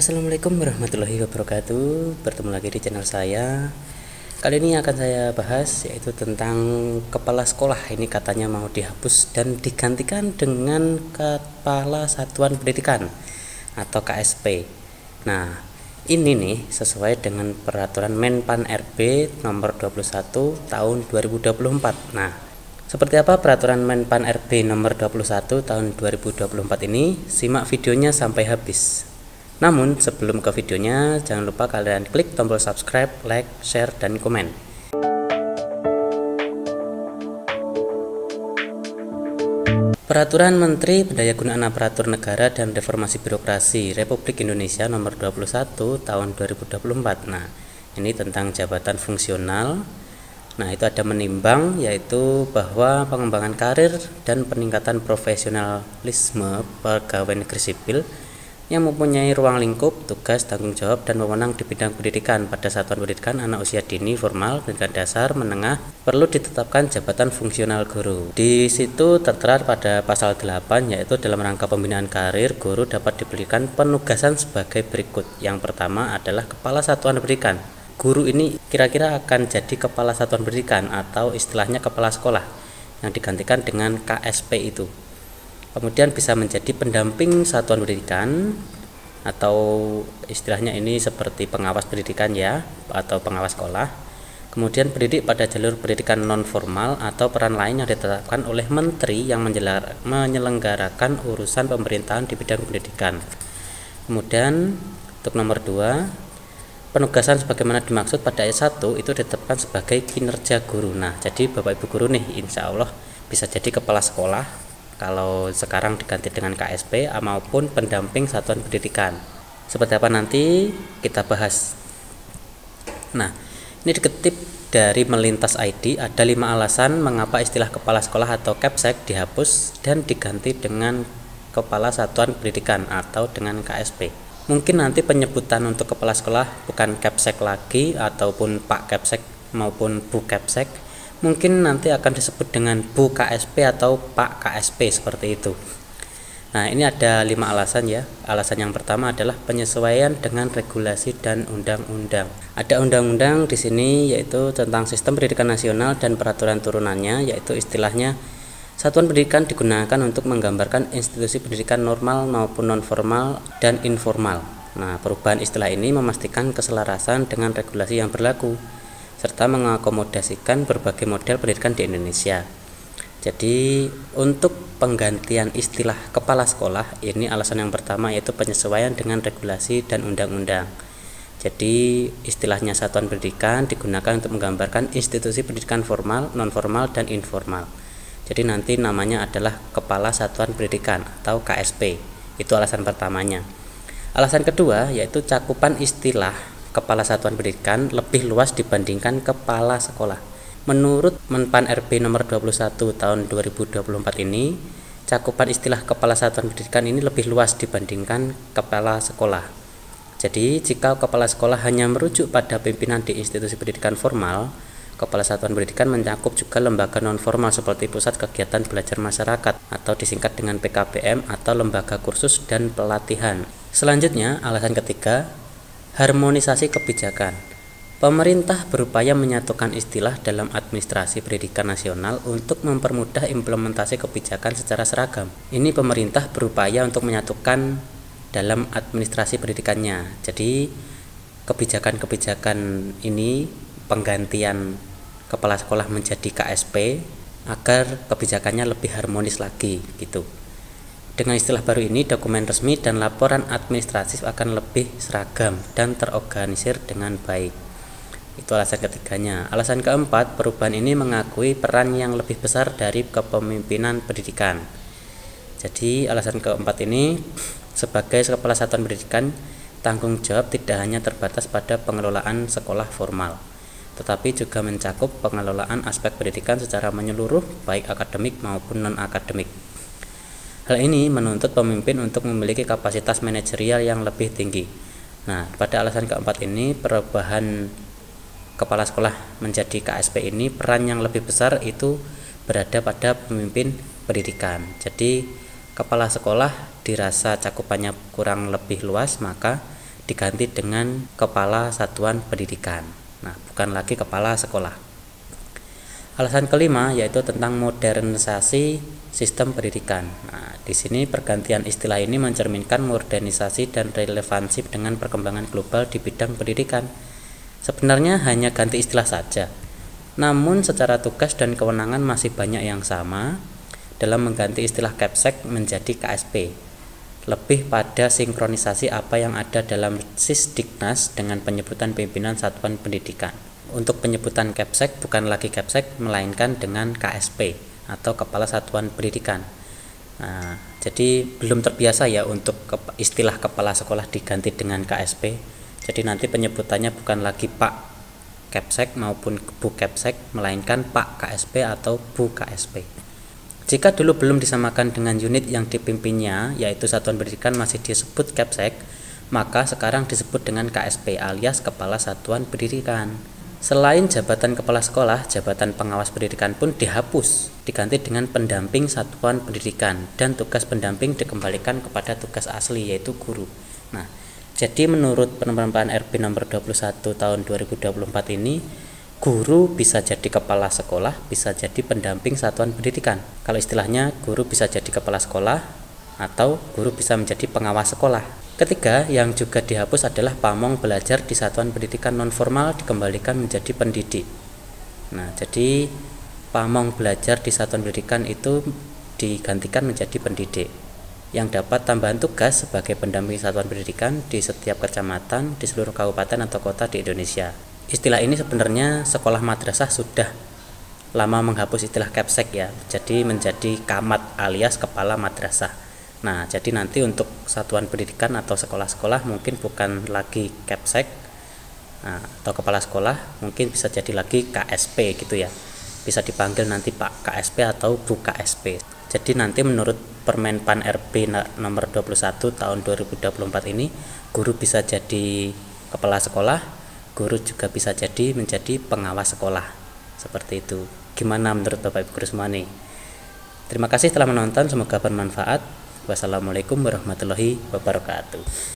Assalamualaikum warahmatullahi wabarakatuh. Bertemu lagi di channel saya. Kali ini akan saya bahas yaitu tentang kepala sekolah. Ini katanya mau dihapus dan digantikan dengan kepala satuan pendidikan atau KSP. Nah, ini nih sesuai dengan peraturan Menpan RB nomor 21 tahun 2024. Nah, seperti apa peraturan Menpan RB nomor 21 tahun 2024 ini? Simak videonya sampai habis. Namun sebelum ke videonya, jangan lupa kalian klik tombol subscribe, like, share, dan komen. Peraturan Menteri Pendayagunaan Aparatur Negara dan Reformasi Birokrasi Republik Indonesia nomor 21 tahun 2024. Nah, ini tentang jabatan fungsional. Nah, itu ada menimbang yaitu bahwa pengembangan karir dan peningkatan profesionalisme pegawai negeri sipil yang mempunyai ruang lingkup, tugas, tanggung jawab, dan wewenang di bidang pendidikan pada satuan pendidikan anak usia dini, formal, pendidikan dasar, menengah, perlu ditetapkan jabatan fungsional guru. Di situ tertera pada pasal 8, yaitu dalam rangka pembinaan karir, guru dapat diberikan penugasan sebagai berikut. Yang pertama adalah kepala satuan pendidikan. Guru ini kira-kira akan jadi kepala satuan pendidikan atau istilahnya kepala sekolah yang digantikan dengan KSP itu. Kemudian bisa menjadi pendamping satuan pendidikan atau istilahnya ini seperti pengawas pendidikan ya, atau pengawas sekolah. Kemudian pendidik pada jalur pendidikan non formal atau peran lain yang ditetapkan oleh menteri yang menyelenggarakan urusan pemerintahan di bidang pendidikan. Kemudian untuk nomor 2, penugasan sebagaimana dimaksud pada ayat 1 itu ditetapkan sebagai kinerja guru. Nah, jadi Bapak Ibu guru nih insya Allah bisa jadi kepala sekolah kalau sekarang diganti dengan KSP maupun pendamping satuan pendidikan. Seperti apa nanti kita bahas. Nah, ini dikutip dari Melintas ID, ada 5 alasan mengapa istilah kepala sekolah atau Kepsek dihapus dan diganti dengan kepala satuan pendidikan atau dengan KSP. Mungkin nanti penyebutan untuk kepala sekolah bukan Kepsek lagi ataupun Pak Kepsek maupun Bu Kepsek. Mungkin nanti akan disebut dengan Bu KSP atau Pak KSP seperti itu. Nah, ini ada 5 alasan ya. Alasan yang pertama adalah penyesuaian dengan regulasi dan undang-undang. Ada undang-undang di sini yaitu tentang Sistem Pendidikan Nasional dan peraturan turunannya, yaitu istilahnya satuan pendidikan digunakan untuk menggambarkan institusi pendidikan normal maupun non formal dan informal. Nah, perubahan istilah ini memastikan keselarasan dengan regulasi yang berlaku serta mengakomodasikan berbagai model pendidikan di Indonesia. Jadi untuk penggantian istilah kepala sekolah ini alasan yang pertama yaitu penyesuaian dengan regulasi dan undang-undang. Jadi istilahnya satuan pendidikan digunakan untuk menggambarkan institusi pendidikan formal, non formal, dan informal. Jadi nanti namanya adalah kepala satuan pendidikan atau KSP. Itu alasan pertamanya. Alasan kedua yaitu cakupan istilah kepala satuan pendidikan lebih luas dibandingkan kepala sekolah. Menurut Menpan RB nomor 21 tahun 2024 ini, cakupan istilah kepala satuan pendidikan ini lebih luas dibandingkan kepala sekolah. Jadi, jika kepala sekolah hanya merujuk pada pimpinan di institusi pendidikan formal, kepala satuan pendidikan mencakup juga lembaga non formal seperti pusat kegiatan belajar masyarakat atau disingkat dengan PKBM atau lembaga kursus dan pelatihan. Selanjutnya, alasan ketiga, harmonisasi kebijakan. Pemerintah berupaya menyatukan istilah dalam administrasi pendidikan nasional untuk mempermudah implementasi kebijakan secara seragam. Ini pemerintah berupaya untuk menyatukan dalam administrasi pendidikannya. Jadi kebijakan-kebijakan ini penggantian kepala sekolah menjadi KSP agar kebijakannya lebih harmonis lagi gitu. Dengan istilah baru ini, dokumen resmi dan laporan administratif akan lebih seragam dan terorganisir dengan baik. Itu alasan ketiganya. Alasan keempat, perubahan ini mengakui peran yang lebih besar dari kepemimpinan pendidikan. Jadi alasan keempat ini, sebagai kepala satuan pendidikan, tanggung jawab tidak hanya terbatas pada pengelolaan sekolah formal, tetapi juga mencakup pengelolaan aspek pendidikan secara menyeluruh, baik akademik maupun non-akademik. Hal ini menuntut pemimpin untuk memiliki kapasitas manajerial yang lebih tinggi. Nah, pada alasan keempat ini, perubahan kepala sekolah menjadi KSP ini, peran yang lebih besar itu berada pada pemimpin pendidikan. Jadi, kepala sekolah dirasa cakupannya kurang lebih luas, maka diganti dengan kepala satuan pendidikan. Nah, bukan lagi kepala sekolah. Alasan kelima yaitu tentang modernisasi sistem pendidikan. Nah, di sini pergantian istilah ini mencerminkan modernisasi dan relevansi dengan perkembangan global di bidang pendidikan. Sebenarnya hanya ganti istilah saja, namun secara tugas dan kewenangan masih banyak yang sama dalam mengganti istilah Kepsek menjadi KSP. Lebih pada sinkronisasi apa yang ada dalam Sisdiknas dengan penyebutan pimpinan satuan pendidikan. Untuk penyebutan Kepsek bukan lagi Kepsek melainkan dengan KSP atau Kepala Satuan Pendidikan. Nah, jadi belum terbiasa ya untuk istilah kepala sekolah diganti dengan KSP. Jadi nanti penyebutannya bukan lagi Pak Kepsek maupun Bu Kepsek melainkan Pak KSP atau Bu KSP. Jika dulu belum disamakan dengan unit yang dipimpinnya, yaitu satuan pendidikan masih disebut Kepsek, maka sekarang disebut dengan KSP alias Kepala Satuan Pendidikan. Selain jabatan kepala sekolah, jabatan pengawas pendidikan pun dihapus, diganti dengan pendamping satuan pendidikan, dan tugas pendamping dikembalikan kepada tugas asli yaitu guru. Nah, jadi menurut penerapan RB nomor 21 tahun 2024 ini, guru bisa jadi kepala sekolah, bisa jadi pendamping satuan pendidikan. Kalau istilahnya guru bisa jadi kepala sekolah atau guru bisa menjadi pengawas sekolah. Ketiga, yang juga dihapus adalah pamong belajar di satuan pendidikan non-formal dikembalikan menjadi pendidik. Nah, jadi pamong belajar di satuan pendidikan itu digantikan menjadi pendidik yang dapat tambahan tugas sebagai pendamping satuan pendidikan di setiap kecamatan di seluruh kabupaten atau kota di Indonesia. Istilah ini sebenarnya sekolah madrasah sudah lama menghapus istilah Kepsek ya, jadi menjadi Kamat alias kepala madrasah. Nah, jadi nanti untuk satuan pendidikan atau sekolah-sekolah mungkin bukan lagi Kepsek atau kepala sekolah, mungkin bisa jadi lagi KSP gitu ya. Bisa dipanggil nanti Pak KSP atau Bu KSP. Jadi nanti menurut Permenpan RB nomor 21 tahun 2024 ini, guru bisa jadi kepala sekolah, guru juga bisa jadi menjadi pengawas sekolah. Seperti itu. Gimana menurut Bapak Ibu guru semua nih? Terima kasih telah menonton, semoga bermanfaat. Wassalamualaikum warahmatullahi wabarakatuh.